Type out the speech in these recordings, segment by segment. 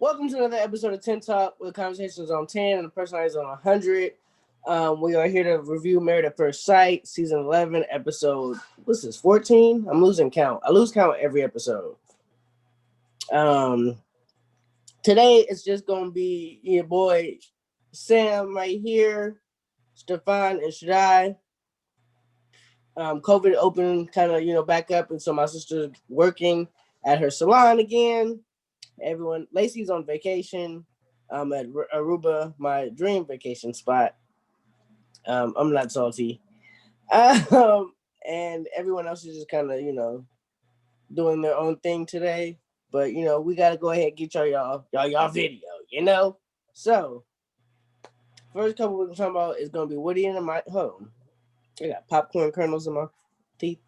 Welcome to another episode of 10 Talk, where conversations on 10 and the personalities on 100. We are here to review Married at First Sight, season 11, episode, what's this, 14? I'm losing count. I lose count every episode. Um, Today, it's just going to be your boy Sam right here, Stefan and Shadai. COVID opened kind of, back up, and so my sister's working at her salon again. Lacey's on vacation at Aruba, my dream vacation spot. I'm not salty. And everyone else is just kind of, doing their own thing today. But, we got to go ahead and get y'all video. So, first couple we're going to talk about is going to be Woody and my home. I got popcorn kernels in my teeth.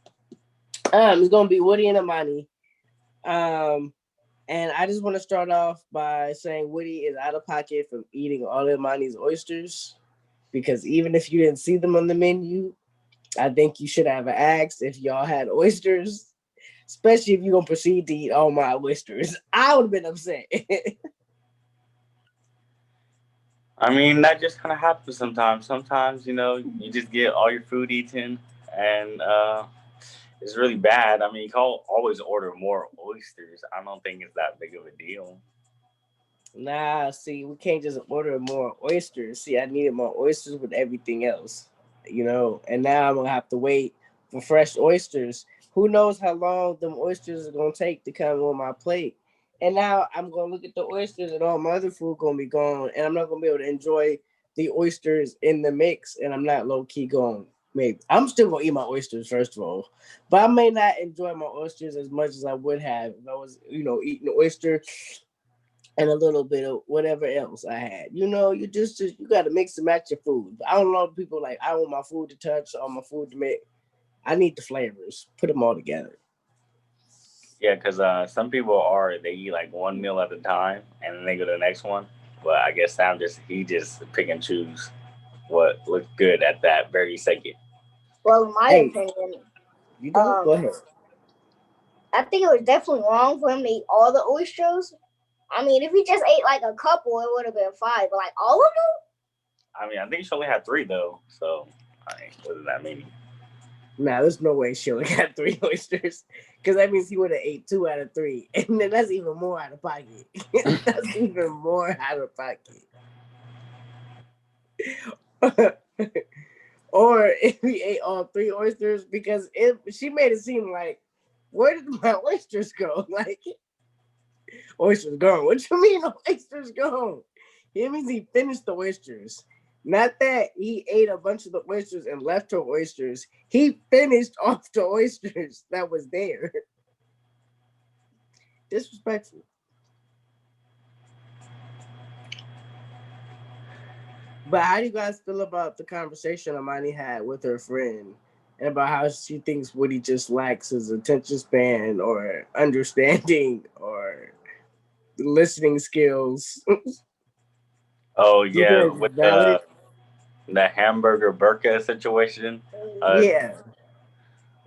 It's going to be Woody and Imani. And I just want to start off by saying Woody is out of pocket from eating all of Imani's oysters, because even if you didn't see them on the menu, I think you should have asked if y'all had oysters, especially if you're going to proceed to eat all my oysters. I would have been upset. I mean, that just kind of happens sometimes. Sometimes, you just get all your food eaten, and it's really bad. I mean, you can always order more oysters. I don't think it's that big of a deal. Nah, see, we can't just order more oysters. See, I needed more oysters with everything else, and now I'm going to have to wait for fresh oysters. Who knows how long them oysters are going to take to come on my plate. And now I'm going to look at the oysters and all my other food going to be gone, and I'm not going to be able to enjoy the oysters in the mix, and I'm not low-key going, maybe. I'm still going to eat my oysters, first of all, but I may not enjoy my oysters as much as I would have if I was, eating oyster and a little bit of whatever else I had. You got to mix and match your food. I don't know people like, I want my food to touch or my food to make. I need the flavors. Put them all together. Yeah, because some people they eat like one meal at a time, and then they go to the next one. But I guess he just pick and choose what looks good at that very second. Well, in my Hey, opinion, you don't? Go ahead. I think it was definitely wrong for him to eat all the oysters. I mean, if he just ate like a couple, it would have been fine. But like all of them? I mean, I think she only had 3 though, so wasn't that many. Nah, there's no way she only got 3 oysters, because that means he would have ate 2 out of 3, and then that's even more out of pocket. That's even more out of pocket. Or if he ate all 3 oysters, because she made it seem like, where did my oysters go? Like, oysters gone. What you mean oysters gone? It means he finished the oysters. Not that he ate a bunch of the oysters and left her oysters. He finished off the oysters that was there. Disrespectful. But how do you guys feel about the conversation Imani had with her friend, and about how she thinks Woody just lacks his attention span or understanding or listening skills? Oh yeah, with the hamburger burka situation. Yeah.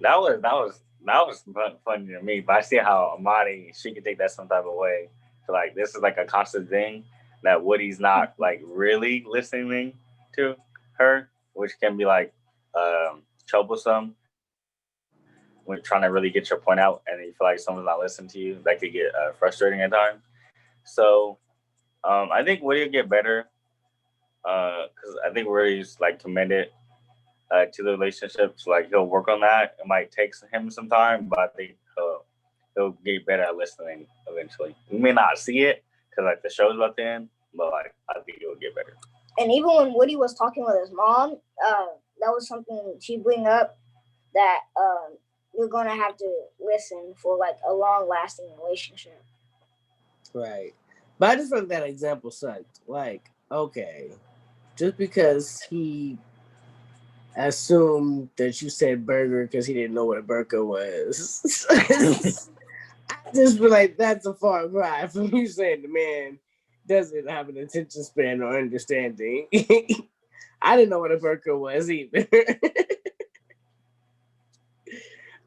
That was funny to me. But I see how Amani, she could take that some type of way. So like this is like a constant thing that Woody's not like really listening to her, which can be like troublesome when you're trying to really get your point out and you feel like someone's not listening to you. That could get frustrating at times. So I think Woody will get better because I think Woody's like committed to the relationship. So like he'll work on that. It might take him some time, but I think he'll get better at listening eventually. We may not see it because like the show's about to end, but like I think it will get better. And even when Woody was talking with his mom, that was something she bring up, that you're gonna have to listen for like a long-lasting relationship. Right. But I just felt that example sucked. Like, okay, just because he assumed that you said burger because he didn't know what a burger was. I just feel like that's a far cry from you saying the man doesn't have an attention span or understanding. I didn't know what a burger was either.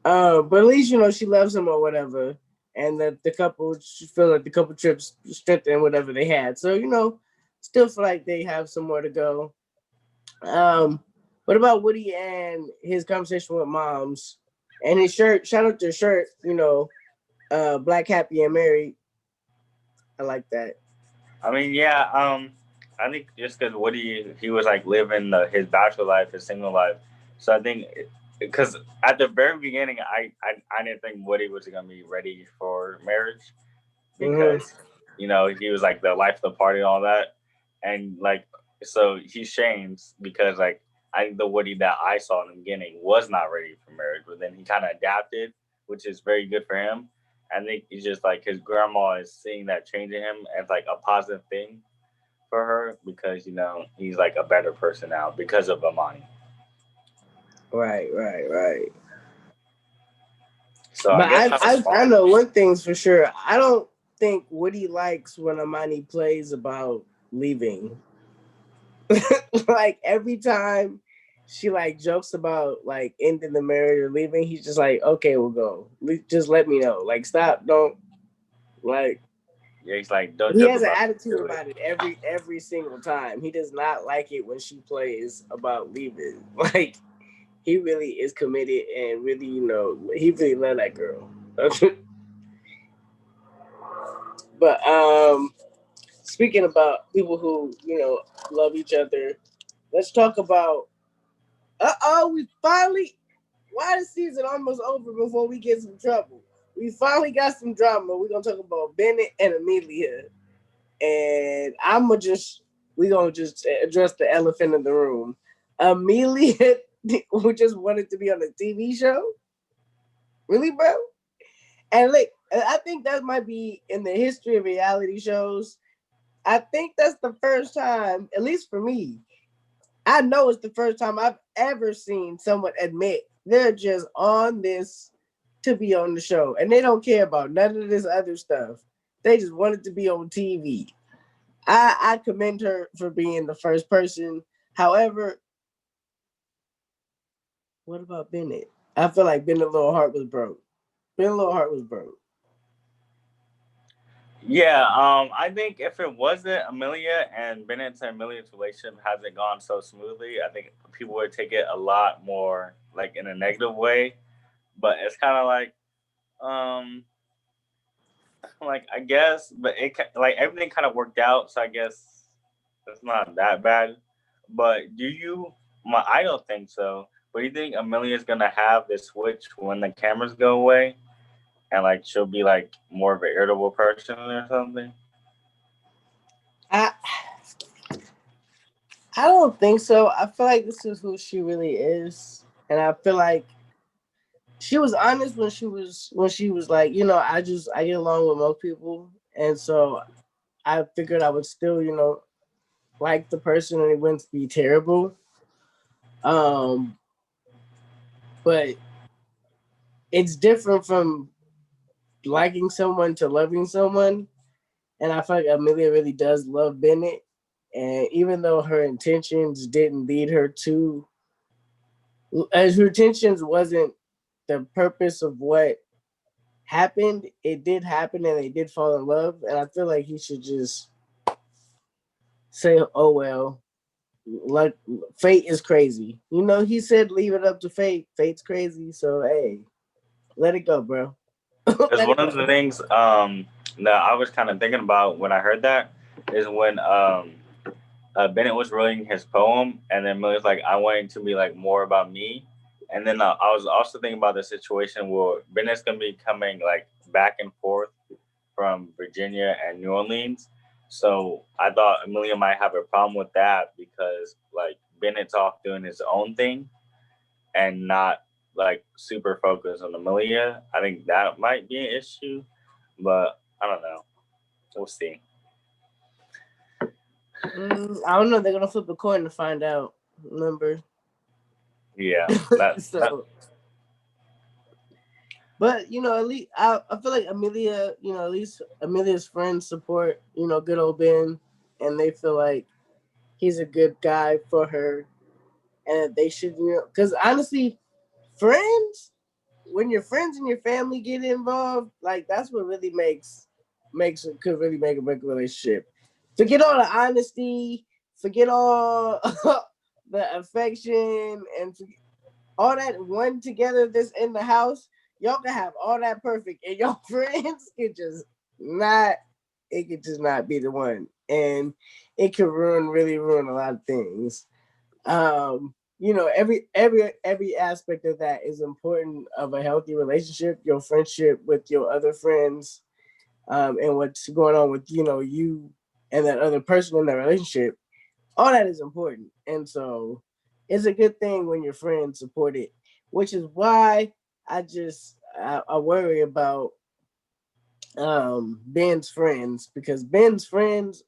But at least, she loves him or whatever. and that the couple feel like the couple trips strengthen whatever they had. So still feel like they have somewhere to go. What about Woody and his conversation with moms and his shirt? Shout out to his shirt. Black, happy, and married. I like that. I mean, yeah. I think just because Woody, he was like living his bachelor life, his single life. So I think because at the very beginning, I didn't think Woody was gonna be ready for marriage Mm-hmm. because he was like the life of the party and all that, and like so he's shamed because like I think the Woody that I saw in the beginning was not ready for marriage, but then he kind of adapted, which is very good for him. I think it's just like his grandma is seeing that change in him as like a positive thing for her because he's like a better person now because of Amani. Right. So I But guess I know one thing's for sure. I don't think Woody likes when Amani plays about leaving. Like every time she like jokes about like ending the marriage or leaving, he's just like, okay, we'll go. Just let me know. Like stop, don't like. yeah, he's like don't He joke has an about it. attitude Do it. about it every single time. He does not like it when she plays about leaving. Like he really is committed and really, he really love that girl. But speaking about people who, love each other, let's talk about we finally why the season almost over before we get some trouble. We finally got some drama. We're gonna talk about Bennett and Amelia. And we're gonna just address the elephant in the room. Amelia who just wanted to be on a TV show. Really, bro? And like I think that might be in the history of reality shows. I think that's the first time, at least for me, I know it's the first time I've ever seen someone admit they're just on this to be on the show and they don't care about none of this other stuff. They just wanted to be on TV. I commend her for being the first person. However, what about Bennett? I feel like Bennett's little heart was broke. Bennett's little heart was broke. Yeah, I think if it wasn't Amelia and Bennett's and Amelia's relationship hasn't gone so smoothly, I think people would take it a lot more like in a negative way. But it's kind of um, like I guess, but like everything kind of worked out, so I guess it's not that bad. But I don't think so. But do you think Amelia's gonna have this switch when the cameras go away, and like she'll be like more of an irritable person or something? I I don't think so. I feel like this is who she really is. And I feel like she was honest when she was like, I get along with most people. And so I figured I would still, like the person and it wouldn't be terrible. Um, but it's different from liking someone to loving someone. And I feel like Amelia really does love Bennett. And even though her intentions didn't lead her to, as her intentions wasn't the purpose of what happened, it did happen and they did fall in love. And I feel like he should just say, oh, well, like fate is crazy. He said leave it up to fate. Fate's crazy. So, hey, let it go, bro. Because Let it one of go. the things that I was kind of thinking about when I heard that is when Bennett was reading his poem, and then Millie's like, "I want it to be like more about me." And then I was also thinking about the situation where Bennett's gonna be coming like back and forth from Virginia and New Orleans. So I thought Amelia might have a problem with that because like Bennett's off doing his own thing and not like super focused on Amelia. I think that might be an issue, but I don't know. We'll see. I don't know. They're gonna flip a coin to find out. Remember? Yeah, that So, but at least I feel like Amelia, at least Amelia's friends support, good old Ben, and they feel like he's a good guy for her, and that they should, because honestly, friends when your friends and your family get involved, like that's what really could really make a break relationship. Forget all the honesty, forget all the affection, and all that one together that's in the house. Y'all can have all that perfect, and your friends could just not. It could just not be the one, and it could really ruin a lot of things. Every aspect of that is important of a healthy relationship, your friendship with your other friends, and what's going on with you and that other person in that relationship. All that is important, and so it's a good thing when your friends support it, which is why I worry about Ben's friends, because Ben's friends,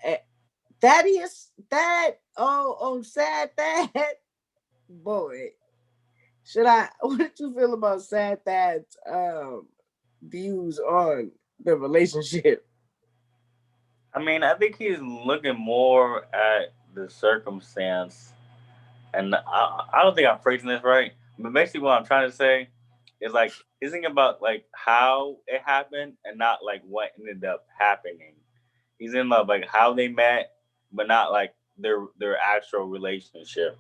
eh, Thaddeus, sad Thad, boy. What did you feel about Sad Thad's views on the relationship? I mean, I think he's looking more at the circumstance, and I don't think I'm phrasing this right. But basically, what I'm trying to say is like he's thinking about like how it happened and not like what ended up happening. He's in love like how they met, but not like their actual relationship.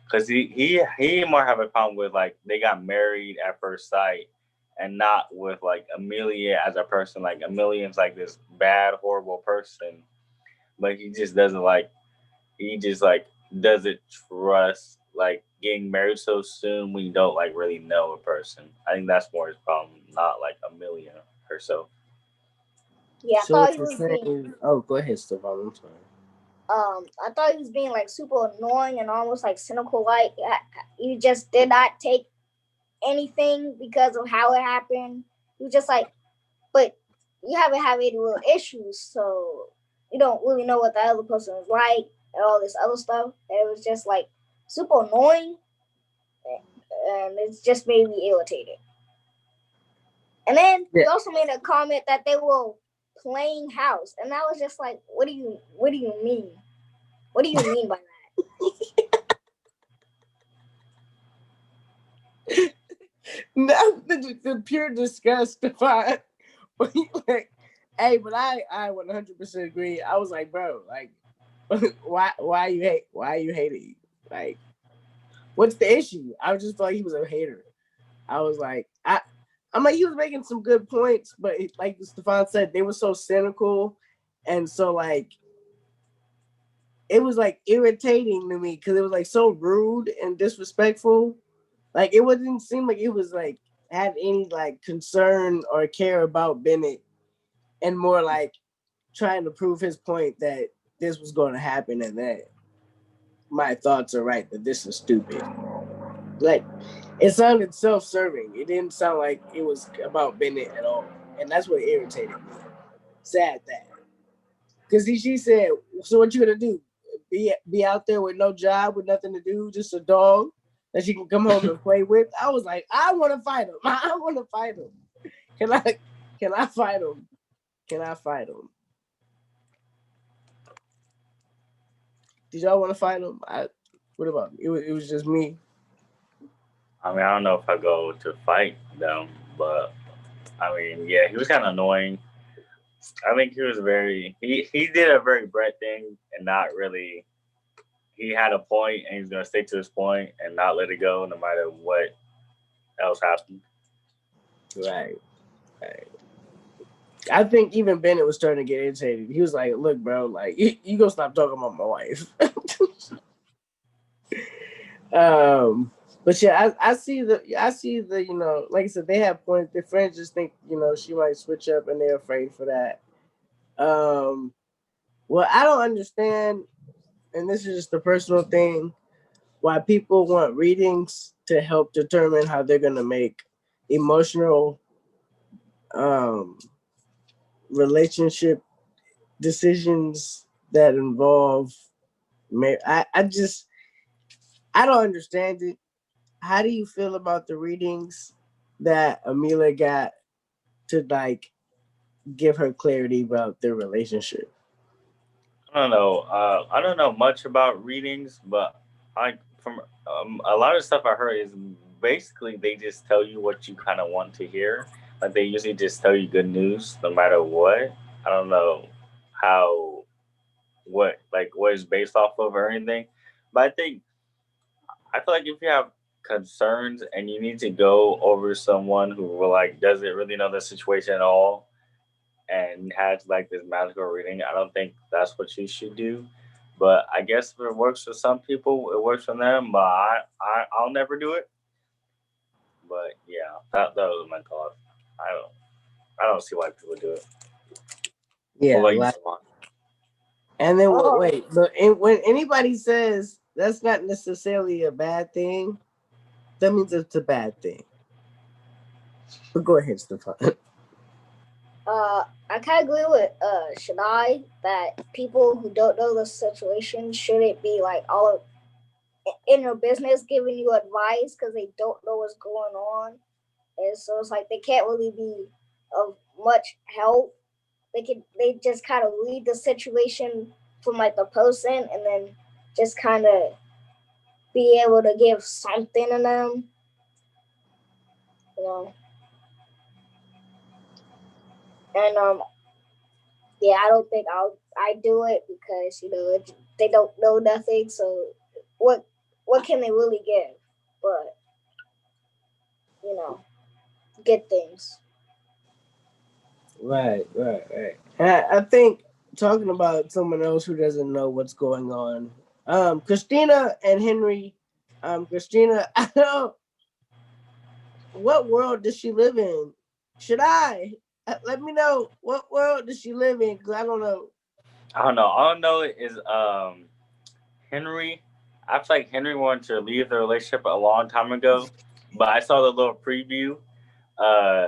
Because he might have a problem with like they got married at first sight, and not with like Amelia as a person. Like Amelia's like this bad, horrible person, but he just like doesn't trust like getting married so soon when you don't like really know a person. I think that's more his problem, not like Amelia herself. Yeah, I So thought what he you're was being saying? Oh, go ahead, Stefan. I'm sorry. I thought he was being like super annoying and almost like cynical. Like you just did not take anything because of how it happened. You just like, but you haven't had any real issues, so you don't really know what the other person is like and all this other stuff. And it was just like super annoying, and it's just made me irritated. And then Yeah. he also made a comment that they were playing house, and I was just like, what do you mean? What do you mean by No, the pure disgust, Stefan. Like, hey, but I 100% agree. I was like, bro, like, why you hating? Like, what's the issue? I just thought he was a hater. I was like, I'm like, he was making some good points, but like Stefan said, they were so cynical, and so like it was like irritating to me because it was like so rude and disrespectful. Like it wouldn't seem like it was like had any like concern or care about Bennett, and more like trying to prove his point that this was going to happen and that my thoughts are right, that this is stupid. Like it sounded self-serving. It didn't sound like it was about Bennett at all, and that's what irritated me. Sad that, because she said, "So what you gonna do? Be out there with no job, with nothing to do, just a dog that she can come home and play with?" I was like, "I want to fight him. I want to fight him. Can I? Can I fight him? Can I fight him?" Did y'all want to fight him? What about me? It was just me. I mean, I don't know if I go to fight them, but I mean, yeah, he was kind of annoying. I think he was he did a very Brett thing and not really. He had a point and he's gonna stick to his point and not let it go no matter what else happened. Right. Right. I think even Bennett was starting to get irritated. He was like, "Look, bro, like you gonna stop talking about my wife." um, but yeah, I see the like I said, they have points. Their friends just think she might switch up, and they're afraid for that. Um, well, I don't understand, and this is just a personal thing, why people want readings to help determine how they're gonna make emotional um relationship decisions that involve I don't understand it. How do you feel about the readings that Amelia got to like give her clarity about their relationship? I don't know. I don't know much about readings, but I from a lot of stuff I heard is basically they just tell you what you kind of want to hear. Like they usually just tell you good news no matter what. I don't know how what is based off of or anything, but I feel like if you have concerns and you need to go over someone who like doesn't really know the situation at all and has like this magical reading, I don't think that's what you should do. But I guess if it works for some people, it works for them. But I'll never do it. But yeah, that was my thought. I don't I don't see why people do it. What Yeah, about you, like, Salon? and then Oh, wait, but when anybody says that's not necessarily a bad thing, that means it's a bad thing. But go ahead, Stefan. I kind of agree with Shadai that people who don't know the situation shouldn't be like all in your business giving you advice because they don't know what's going on, and so it's like they can't really be of much help. They just kind of read the situation from like the person and then just kind of be able to give something to them, you know. And yeah, I don't think I do it because they don't know nothing. So what what can they really give? But you know, good things. Right, right, right. And I think talking about someone else who doesn't know what's going on, Christina and Henry, Christina, I don't. What world does she live in? Should I let me know what world does she live in? Because I don't know. I don't know. All I know is Henry. I feel like Henry wanted to leave the relationship a long time ago, but I saw the little preview. Uh,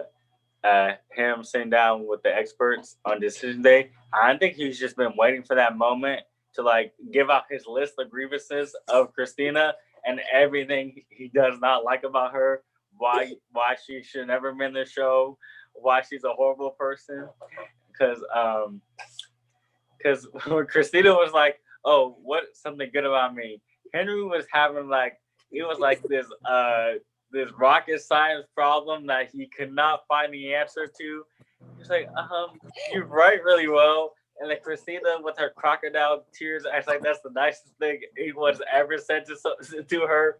him sitting down with the experts on decision day. I think he's just been waiting for that moment to like give out his list of grievances of Christina and everything he does not like about her. Why she should never been in the show. Why she's a horrible person. Because when Christina was like, "Oh, what something good about me?" Henry was having like it was like this rocket science problem that he could not find the answer to. He's like, you write really well. And like Christina with her crocodile tears, I was like, that's the nicest thing anyone's ever said to her.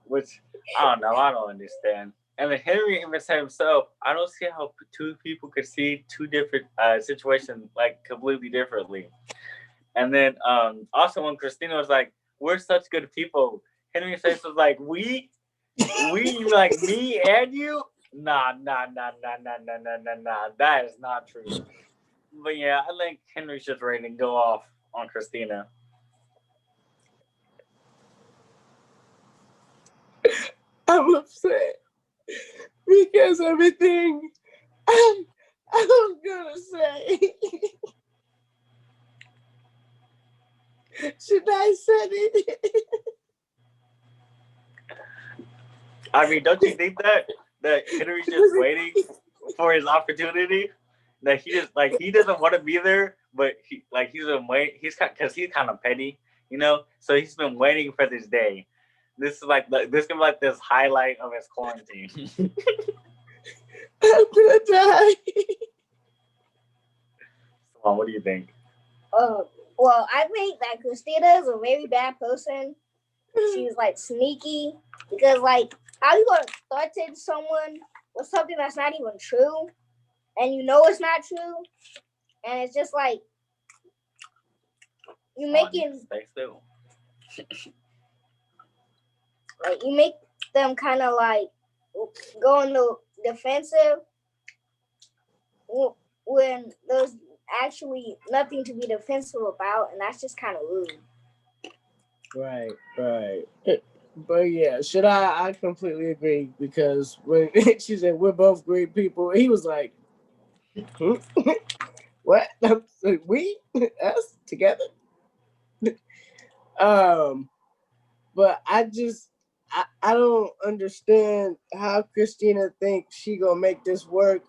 Which I don't know, I don't understand. And then Henry even said himself, I don't see how two people could see two different situations like completely differently. And then also when Christina was like, "We're such good people," Henry says was like, "We like me and you." Nah, nah, nah, nah, nah, nah, nah, nah, nah. That is not true. But yeah, I think Henry's just ready to go off on Christina. I'm upset because everything I was gonna say. Should I said it? I mean, don't you think that Henry's just waiting for his opportunity? That he just like he doesn't want to be there, but he's been waiting. Because he's kind of petty, you know. So he's been waiting for this day. This is like this can be like this highlight of his quarantine. I'm gonna die. So, what do you think? Well, I think that Christina is a very bad person. She's like sneaky because like how you gonna threaten someone with something that's not even true, and you know it's not true, and it's just like you making Stay still. like you make them kind of like go into defensive when there's actually nothing to be defensive about, and that's just kind of rude. Right, right. But yeah, should I completely agree because when she said we're both great people, he was like, hmm? What? We us together? Um, but I don't understand how Christina thinks she gonna make this work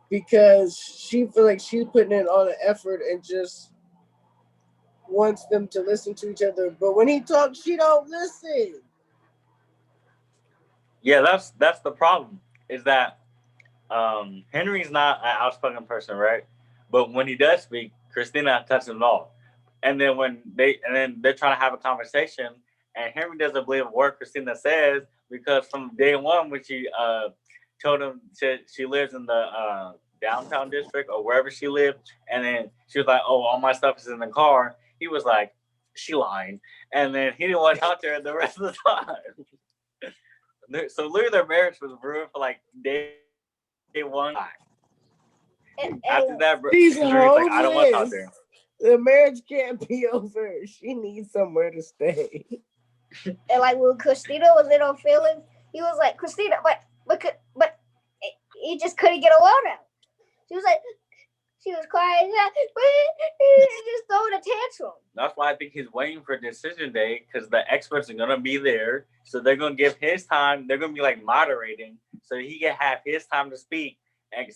because she feel like she's putting in all the effort and just wants them to listen to each other. But when he talks, she don't listen. Yeah, that's the problem. Is that Henry's not an outspoken person, right? But when he does speak, Christina cuts him off. And then they're trying to have a conversation, and Henry doesn't believe a word Christina says because from day one when she told him she lives in the downtown district or wherever she lived, and then she was like, "Oh, all my stuff is in the car." He was like, "She lying," and then he didn't want to talk to her the rest of the time. So literally, their marriage was ruined for like day one. After And, that, She's Henry's like, "I don't want to talk to her." homeless. The marriage can't be over. She needs somewhere to stay. and like when Christina was in her feelings, he was like, Christina, but he just couldn't get a word out. She was like, she was crying, just throwing a tantrum. That's why I think he's waiting for decision day because the experts are gonna be there, so they're gonna give his time. They're gonna be like moderating, so he can have his time to speak, and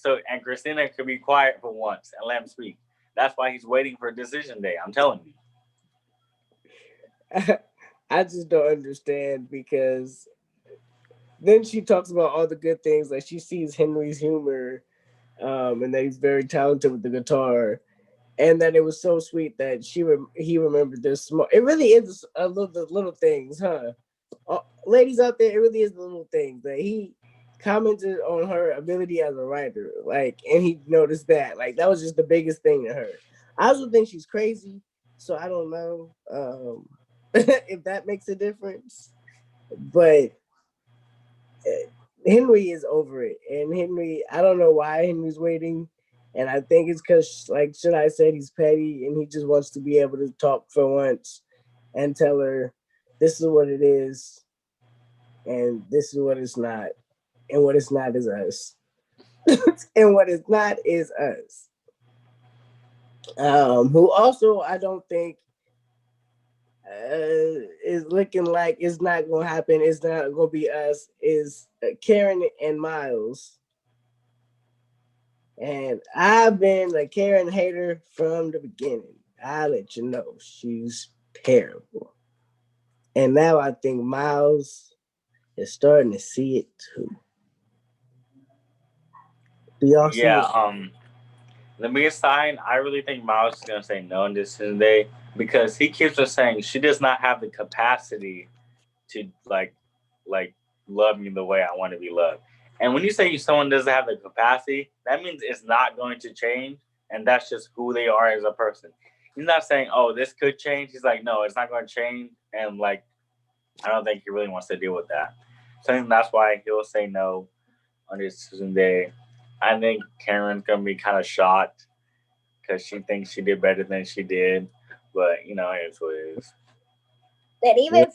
Christina could be quiet for once and let him speak. That's why he's waiting for decision day. I'm telling you. I just don't understand because then she talks about all the good things. Like she sees Henry's humor, and that he's very talented with the guitar, and that it was so sweet that he remembered this small. It really is a little the little things, huh? Ladies out there, it really is the little things that he commented on her ability as a writer, like, and he noticed that, like, that was just the biggest thing to her. I also think she's crazy, so I don't know if that makes a difference, but Henry is over it, and Henry, I don't know why Henry's waiting, and I think it's because, like Shadai said, he's petty, and he just wants to be able to talk for once and tell her this is what it is, and this is what it's not, and what it's not is us, and what it's not is us. Who also I don't think is looking like it's not gonna happen. It's not gonna be us. Is Karen and Miles. And I've been a Karen hater from the beginning. I'll let you know she's terrible. And now I think Miles is starting to see it too. Do y'all see Yeah. it? The biggest sign, I really think Miles is gonna say no on decision day because he keeps on saying she does not have the capacity to like love me the way I want to be loved. And when you say someone doesn't have the capacity, that means it's not going to change, and that's just who they are as a person. He's not saying, "Oh, this could change." He's like, "No, it's not going to change," and like I don't think he really wants to deal with that. So I think that's why he'll say no on decision day. I think Karen's gonna be kind of shocked because she thinks she did better than she did, but it's what it is. That even if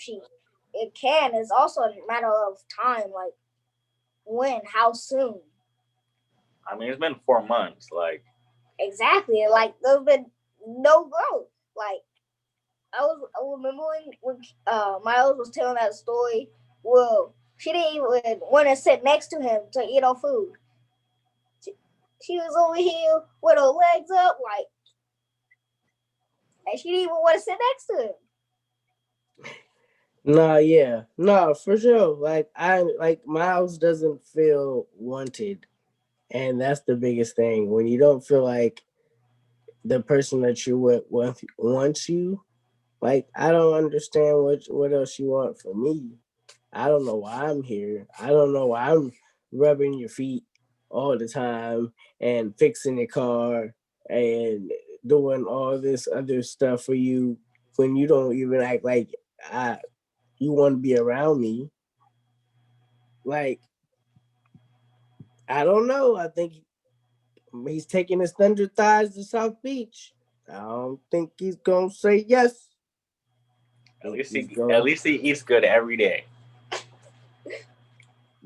it can, it's also a matter of time. Like when, how soon? I mean, it's been 4 months. Like, Exactly. Like there's been no growth. Like I remember when Miles was telling that story. Well, she didn't even want to sit next to him to eat her food. She was over here with her legs up, like, and she didn't even want to sit next to him. No, yeah. No, for sure. Like Miles doesn't feel wanted. And that's the biggest thing. When you don't feel like the person that you're with wants you, like, I don't understand what else you want from me. I don't know why I'm here. I don't know why I'm rubbing your feet all the time and fixing your car and doing all this other stuff for you when you don't even act like I you want to be around me. Like, I don't know. I think he's taking his thunder thighs to South Beach. I don't think he's gonna say yes. at least he eats good every day.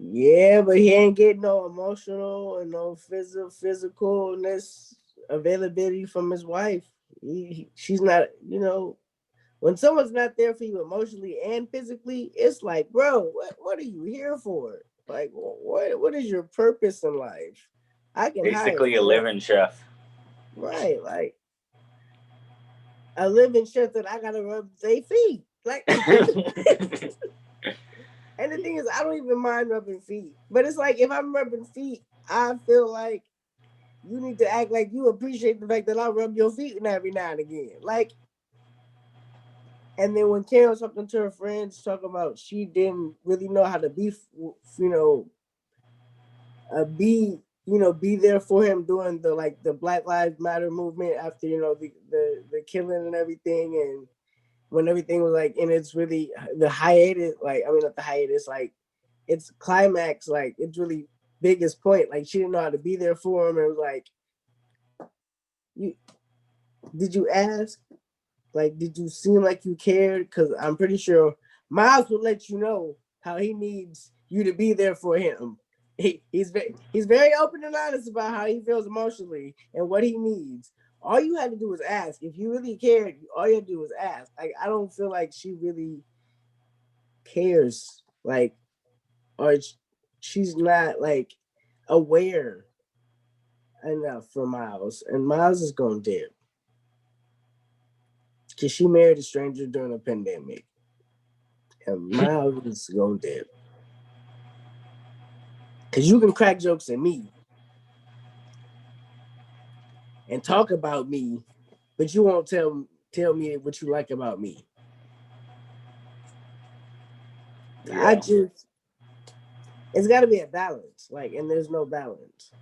Yeah, but he ain't getting no emotional and no physicalness availability from his wife. She's not, when someone's not there for you emotionally and physically, it's like, bro, what are you here for? Like, what is your purpose in life? I can Basically a living chef. Right, like a living chef that I gotta rub their feet. Like And the thing is, I don't even mind rubbing feet. But it's like if I'm rubbing feet, I feel like you need to act like you appreciate the fact that I rub your feet every now and again. Like, and then when Karen was talking to her friends, talking about she didn't really know how to be, be there for him during the Black Lives Matter movement after the killing and everything, and when everything was like, and it's really the hiatus, like I mean not the hiatus, like it's climax, like it's really biggest point. Like she didn't know how to be there for him. And it was like, you did you ask? Like, did you seem like you cared? Because I'm pretty sure Miles will let you know how he needs you to be there for him. He's very open and honest about how he feels emotionally and what he needs. All you had to do was ask. If you really cared, all you had to do was ask. Like, I don't feel like she really cares. Like, or she's not like aware enough for Miles, and Miles is gonna dip because she married a stranger during a pandemic, and Miles is gonna dip because you can crack jokes at me and talk about me, but you won't tell me what you like about me. Yeah. It's got to be a balance, like, and there's no balance.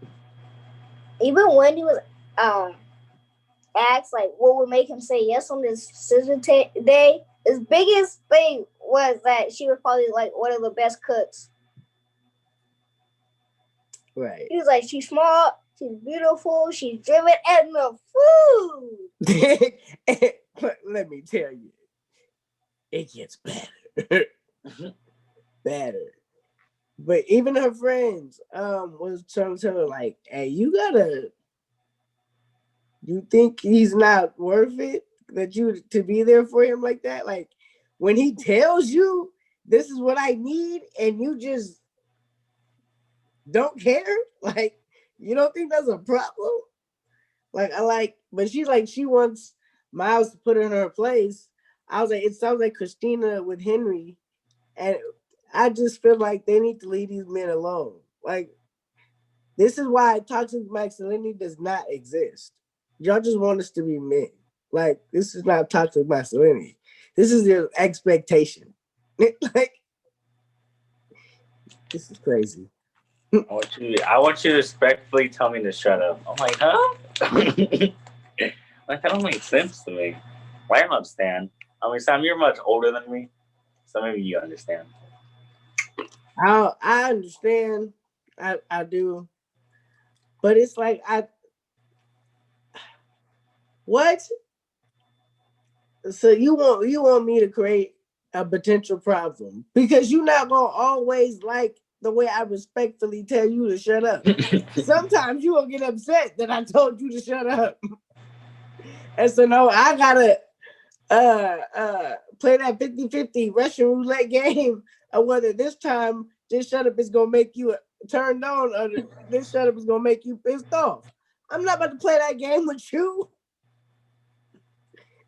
Even when he was asked like what would make him say yes on this decision day, his biggest thing was that she was probably like one of the best cooks. Right. He was like, she's smart, she's beautiful, she's driven, and the food. But let me tell you, it gets better. Better. But even her friends was trying to tell her, like, hey, you think he's not worth it that you to be there for him like that? Like, when he tells you this is what I need and you just don't care, like, you don't think that's a problem? But she's like, she wants Miles to put her in her place. I was like, it sounds like Christina with Henry, and I just feel like they need to leave these men alone. Like, this is why toxic masculinity does not exist. Y'all just want us to be men. Like, this is not toxic masculinity. This is your expectation. Like, this is crazy. I want you to respectfully tell me to shut up. I'm like, huh? Like, that don't make sense to me. Why don't I understand? I mean, Sam, you're much older than me, so maybe you understand. I understand. I do. But it's like what? So you want me to create a potential problem because you're not gonna always like the way I respectfully tell you to shut up. Sometimes you will get upset that I told you to shut up. And so no, I gotta play that 50-50 Russian roulette game of whether this time this shut up is gonna make you turned on or this shut up is gonna make you pissed off. I'm not about to play that game with you.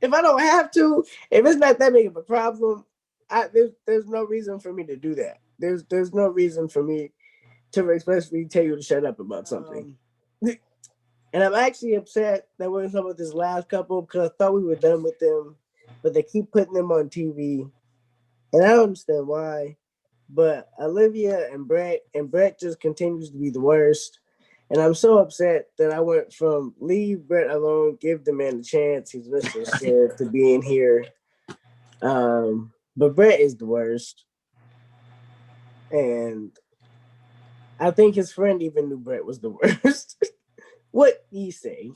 If I don't have to, if it's not that big of a problem, there's no reason for me to do that. There's no reason for me to especially tell you to shut up about something. And I'm actually upset that we're talking about this last couple because I thought we were done with them, but they keep putting them on TV, and I don't understand why. But Olivia and Brett just continues to be the worst. And I'm so upset that I went from leave Brett alone, give the man a chance, he's misunderstood, to being here. But Brett is the worst. And I think his friend even knew Brett was the worst. What do you say?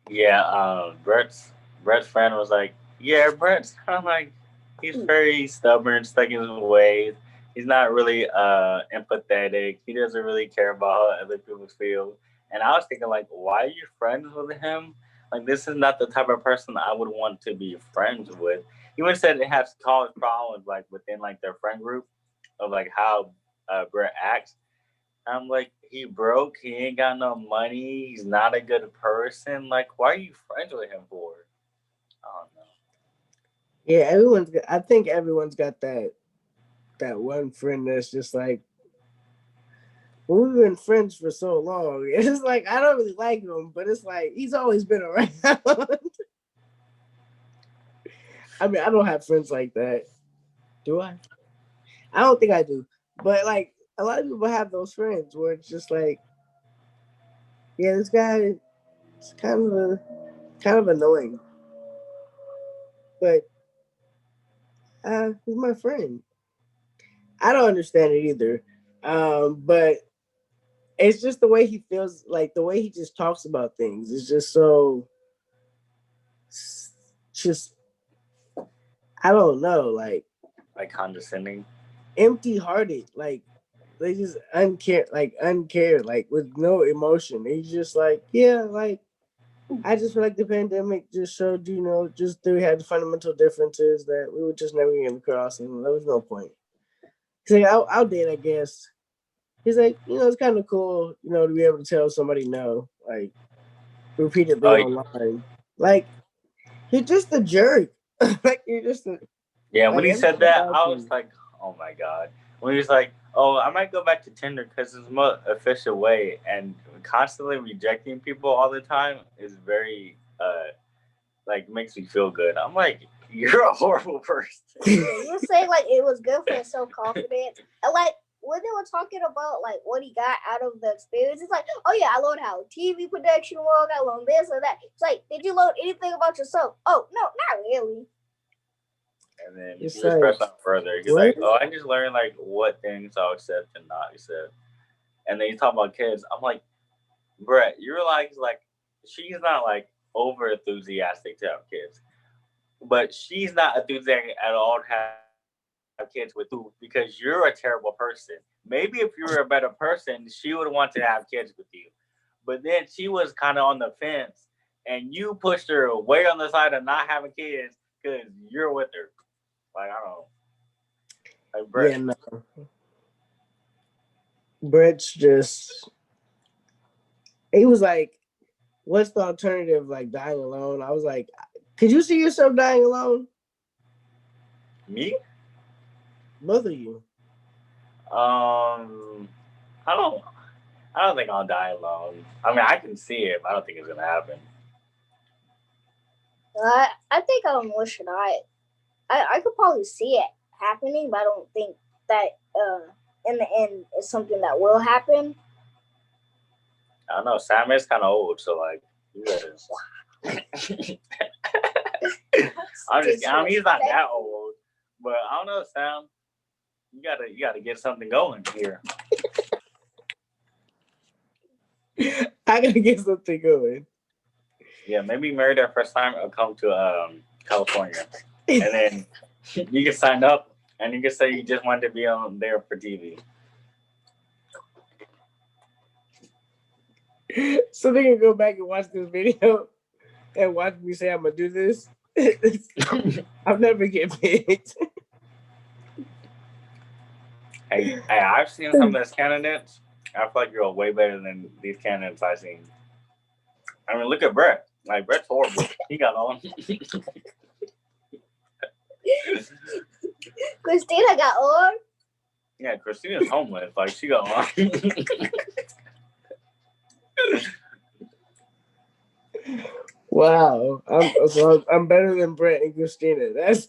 Yeah, Brett's friend was like, yeah, Brett's kind of like, he's very stubborn, stuck in his ways. He's not really empathetic. He doesn't really care about how other people feel. And I was thinking, like, why are you friends with him? Like, this is not the type of person I would want to be friends with. He even said it has caused problems, like, within, like, their friend group of, like, how Brett acts. I'm like, he broke. He ain't got no money. He's not a good person. Like, why are you friends with him for? I don't know. Yeah, I think everyone's got that that one friend that's just like, well, we've been friends for so long. It's like I don't really like him, but it's like he's always been around. I mean, I don't have friends like that. Do I? I don't think I do. But like a lot of people have those friends where it's just like, yeah, this guy is kind of annoying, but he's my friend. I don't understand it either. But it's just the way he feels, like the way he just talks about things is just so just I don't know, like condescending. empty hearted, like they just uncared, like with no emotion. He's just like, yeah, like I just feel like the pandemic just showed, just that we had fundamental differences that we were just never getting across, and there was no point. He's like, I'll date, I guess. He's like, it's kind of cool, to be able to tell somebody no, like repeatedly online. Like, you're just a jerk. Like, you're just a. Yeah, Like, when he said that, I you. was like, oh my God. When he was like, oh, I might go back to Tinder because it's a more efficient way, and constantly rejecting people all the time is very, makes me feel good. I'm like, you're a horrible person. You say like it was good for his self-confidence. And like when they were talking about like what he got out of the experience, it's like, oh yeah, I learned how TV production works, I learned this or that. It's like, did you learn anything about yourself? Oh no, not really. And then he just pressed on further. He's like, oh, I just learned like what things I'll accept and not accept. And then you talk about kids. I'm like, Brett, you realize like she's not like over enthusiastic to have kids, but she's not enthusiastic at all to have kids with you because you're a terrible person. Maybe if you were a better person, she would want to have kids with you. But then she was kind of on the fence, and you pushed her way on the side of not having kids because you're with her. Like, I don't know. Like, Brett. Yeah, no. Brett's just. He was like, what's the alternative, like dying alone? I was like, could you see yourself dying alone? Me? Both of you. I don't think I'll die alone. I mean, I can see it, but I don't think it's gonna happen. I think I'm wishing I could probably see it happening, but I don't think that in the end it's something that will happen. I don't know. Sam is kind of old, so like, you better. I mean, he's not that old, but I don't know, Sam. You gotta get something going here. I gotta get something going. Yeah, maybe marry their first time or come to California, and then you can sign up and you can say you just wanted to be on there for TV. So they can go back and watch this video and watch me say I'm gonna do this. I'll never get picked. Hey, I've seen some of those candidates. I feel like you're way better than these candidates I've seen. I mean, look at Brett. Like, Brett's horrible. He got on. Christina got on? Yeah, Christina's homeless. Like, she got on. Wow. I'm better than Brett and Christina. That's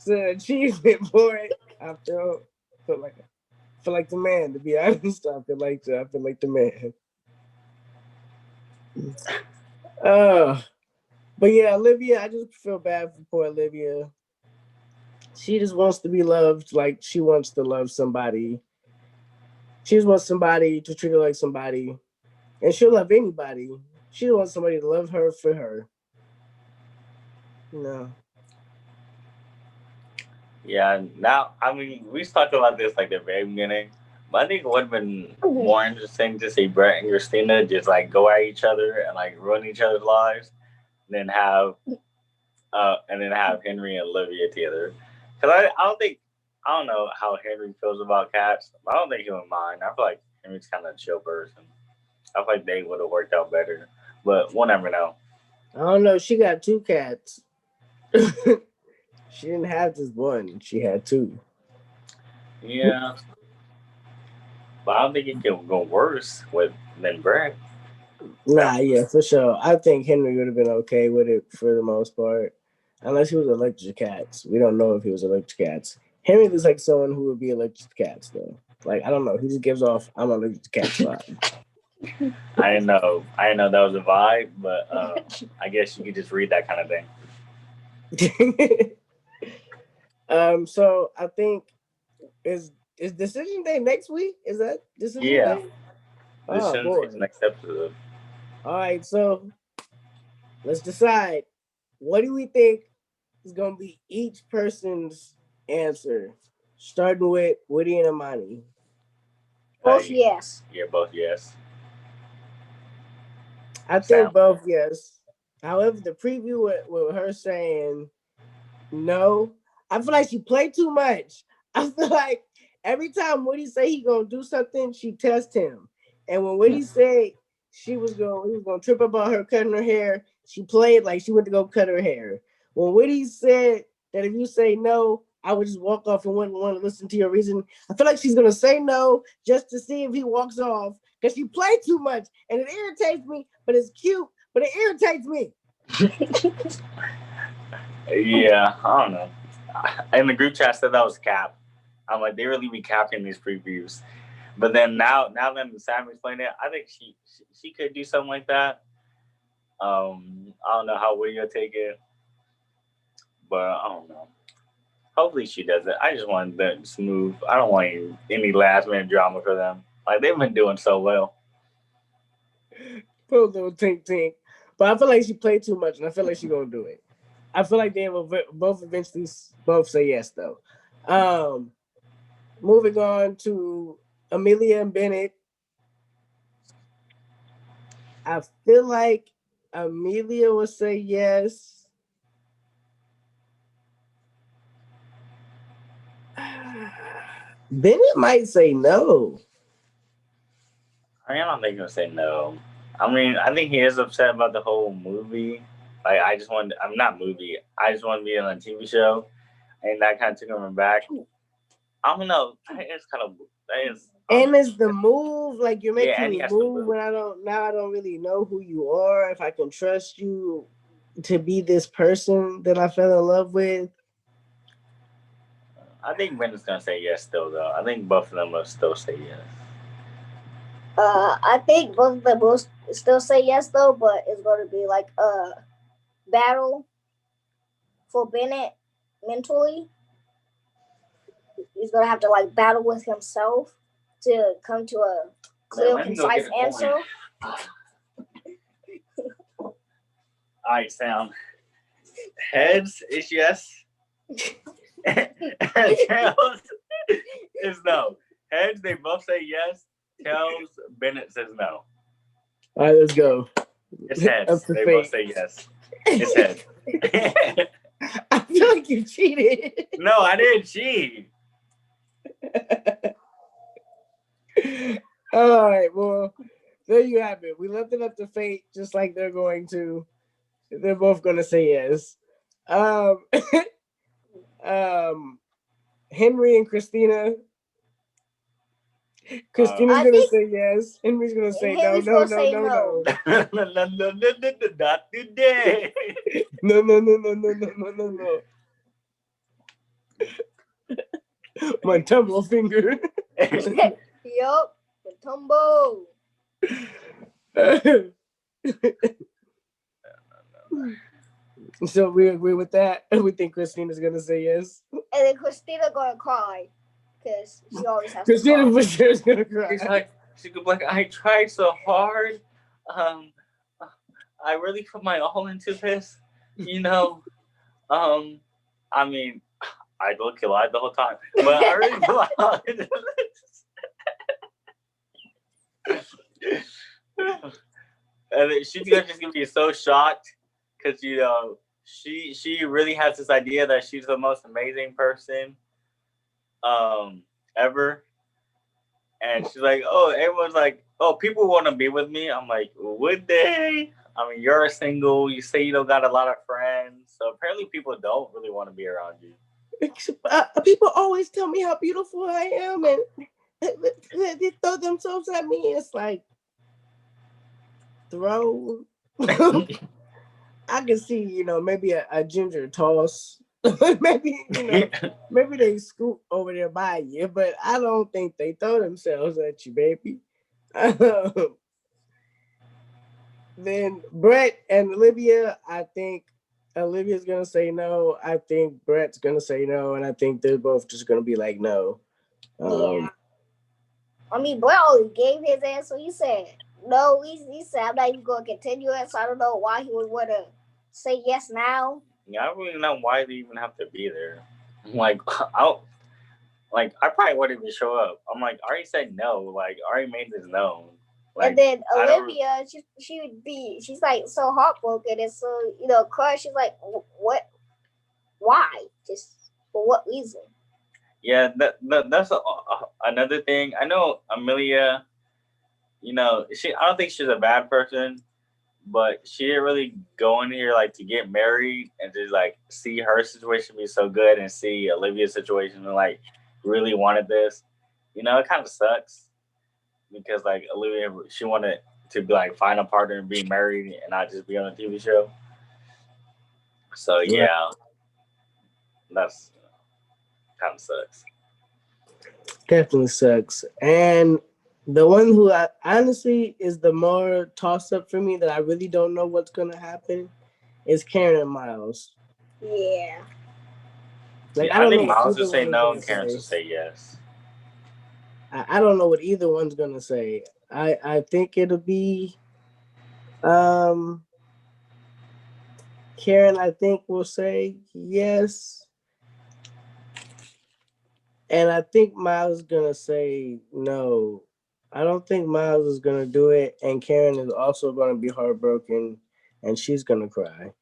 an achievement for it. I feel like the man, to be honest. I feel like the man. But yeah, Olivia, I just feel bad for poor Olivia. She just wants to be loved, like she wants to love somebody. She just wants somebody to treat her like somebody. And she'll love anybody. She wants somebody to love her for her. No. Yeah, now, I mean, we talked about this like the very beginning, but I think it would have been more interesting to see Brett and Christina just like go at each other and like ruin each other's lives, than have Henry and Olivia together. Because I don't know how Henry feels about cats, but I don't think he would mind. I feel like Henry's kind of a chill person. I feel like they would have worked out better, but we'll never know. I don't know. She got 2 cats. She didn't have just one. She had 2. Yeah, but I don't think it can go worse than Brett. Nah, yeah, for sure. I think Henry would have been okay with it for the most part, unless he was allergic to cats. We don't know if he was allergic to cats. Henry looks like someone who would be allergic to cats, though. Like I don't know, he just gives off "I'm allergic to cats" vibe. I didn't know. I didn't know that was a vibe, but I guess you could just read that kind of thing. So I think is decision day next week? Is that decision Yeah, day? this Oh shouldn't boy. be next episode. All right, so let's decide. What do we think is gonna be each person's answer? Starting with Woody and Amani. Both yes. Yeah, both yes. I Sam. think both yes. However, the preview with her saying no, I feel like she played too much. I feel like every time Woody say he gonna do something, she tests him. And when Woody said he was gonna trip up on her cutting her hair, she played like she went to go cut her hair. When Woody said that if you say no, I would just walk off and wouldn't want to listen to your reason, I feel like she's gonna say no just to see if he walks off because she played too much and it irritates me, but it's cute, but it irritates me. Yeah, I don't know. In the group chat said that was cap. I'm like, they really be capping these previews. But then now that Sam explained it, I think she could do something like that. I don't know how Woody will take it, but I don't know. Hopefully she does it. I just want them smooth. I don't want any last minute drama for them. Like they've been doing so well. Put a little tink tink. But I feel like she played too much, and I feel like she's gonna do it. I feel like they will both eventually both say yes though. Moving on to Amelia and Bennett. I feel like Amelia will say yes. Bennett might say no. I don't think he'll say no. I mean, I think he is upset about the whole movie. Like, I'm not movie. I just want to be on a TV show, and that kind of took him back. I don't know. That is. And it's the move, like you're making me move move. when I don't really know who you are, if I can trust you to be this person that I fell in love with. I think Brenda's gonna say yes still though. I think both of them will still say yes. I think both of them will still say yes though, but it's going to be like a battle for Bennett mentally. He's going to have to like battle with himself to come to a clear, concise answer. All right, Sam. Heads is yes. Tails is no. Heads, they both say yes. Tails, Bennett says no. All right, let's go. It's heads. They both say yes. It's heads. I feel like you cheated. No, I didn't cheat. All right, well, there you have it. We left it up to fate, just like they're going to. They're both going to say yes. Henry and Christina. Christina's going to say yes. Henry's going to say no. Not today. No. My tumble finger. Yup, the tumble. So we agree with that. We think Christina's gonna say yes. And then Christina gonna cry because she always has Christina to cry. for sure is gonna cry. She's like, I tried so hard. I really put my all into this. You know. I mean, I look alive the whole time, but I really put my all into this. And she's just gonna be so shocked because she really has this idea that she's the most amazing person ever, and she's like, oh, everyone's like, oh, people want to be with me. I'm like, would they? I mean, you're single. You say you don't got a lot of friends, so apparently people don't really want to be around you. People always tell me how beautiful I am, and they throw themselves at me. It's like throw. I can see, maybe a ginger toss. maybe, maybe they scoot over there by you, but I don't think they throw themselves at you, baby. Then Brett and Olivia, I think Olivia's gonna say no. I think Brett's gonna say no, and I think they're both just gonna be like no. Yeah. I mean, Brett always gave his answer. He said no. He said I'm not even gonna continue it. So I don't know why he would want to say yes now. Yeah, I don't really know why they even have to be there. Like, I probably wouldn't even show up. I'm like, I already said no. Like, I already made this known. Like, and then Olivia, she would be, she's like so heartbroken and so crushed. She's like, what? Why? Just for what reason? Yeah, that's another thing. I know Amelia. I don't think she's a bad person, but she didn't really go in here like to get married and just like see her situation be so good and see Olivia's situation and like really wanted this. It kind of sucks because like Olivia, she wanted to be like find a partner and be married and not just be on a TV show. So yeah, that's kind of sucks. Definitely sucks. And the one who I honestly is the more toss up for me that I really don't know what's gonna happen is Karen and Miles. Yeah. Like I think Miles will say no and Karen will say yes. I don't know what either one's gonna say. I think it'll be Karen, I think, will say yes. And I think Miles is gonna say no. I don't think Miles is gonna do it, and Karen is also gonna be heartbroken, and she's gonna cry.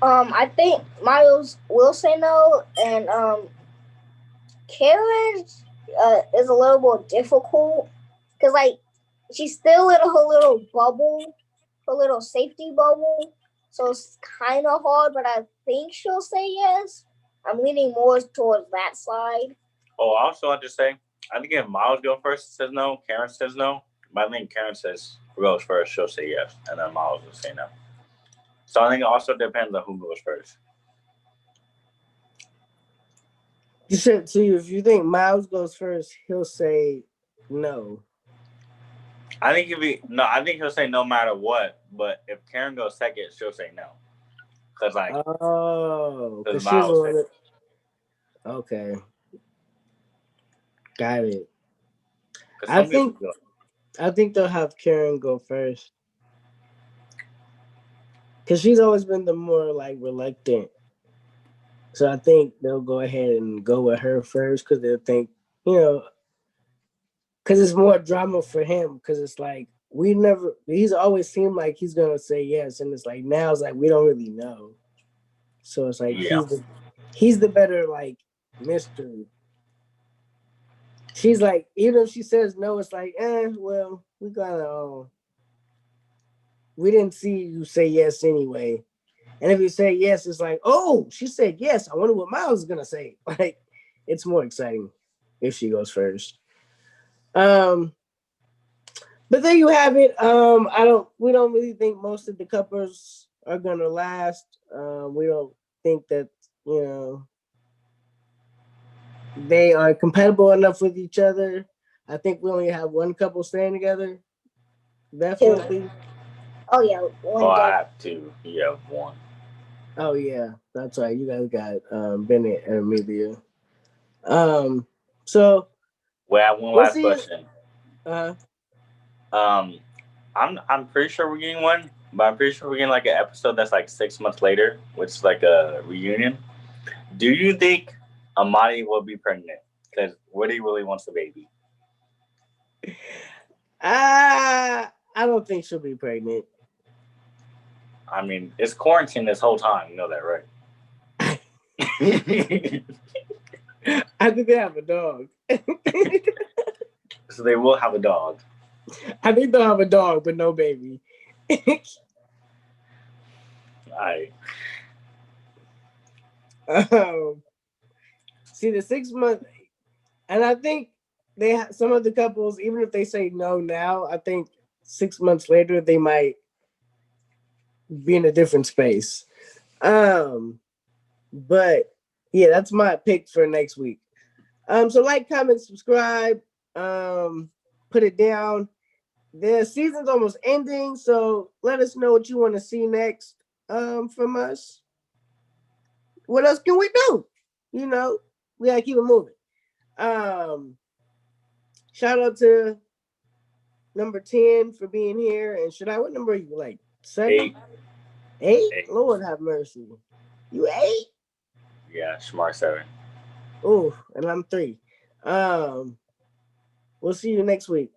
I think Miles will say no, and Karen is a little more difficult because like she's still in her little bubble, her little safety bubble, so it's kind of hard. But I think she'll say yes. I'm leaning more towards that side. Oh, also I'll just say, I think if Miles goes first says no, Karen says no. But I think Karen goes first, she'll say yes, and then Miles will say no. So I think it also depends on who goes first. You said, so if you think Miles goes first, he'll say no. I think I think he'll say no matter what. But if Karen goes second, she'll say no. Cause like, because she's the one that. Okay, got it. I think they'll have Karen go first because she's always been the more like reluctant. So I think they'll go ahead and go with her first because they'll think, because it's more drama for him. Because it's like he's always seemed like he's gonna say yes, and it's like now it's like we don't really know. So it's like he's the better like mystery. She's like, even if she says no, it's like, well, we didn't see you say yes anyway. And if you say yes, it's like, oh, she said yes. I wonder what Miles is gonna say. Like, it's more exciting if she goes first. But there you have it. We don't really think most of the couples are gonna last. We don't think that, they are compatible enough with each other. I think we only have one couple staying together. Definitely. Oh yeah. I have two. You have one. Oh yeah, that's right. You guys got Bennett and Amelia. So we have one last question. I'm pretty sure we're getting one, but I'm pretty sure we're getting like an episode that's like 6 months later, which is like a reunion. Do you think Amani will be pregnant? Because Woody really wants a baby. I don't think she'll be pregnant. I mean, it's quarantine this whole time. You know that, right? I think they have a dog. So they will have a dog. I think they'll have a dog, but no baby. See the 6 month, and I think some of the couples, even if they say no now, I think 6 months later they might be in a different space. But yeah, that's my pick for next week. So like, comment, subscribe, put it down. The season's almost ending, so let us know what you want to see next from us. What else can we do? You know, we gotta keep it moving. Shout out to number 10 for being here. And what number are you, like 7? 8? Lord have mercy. You 8? Yeah, Smart 7. Oh, and I'm 3. We'll see you next week.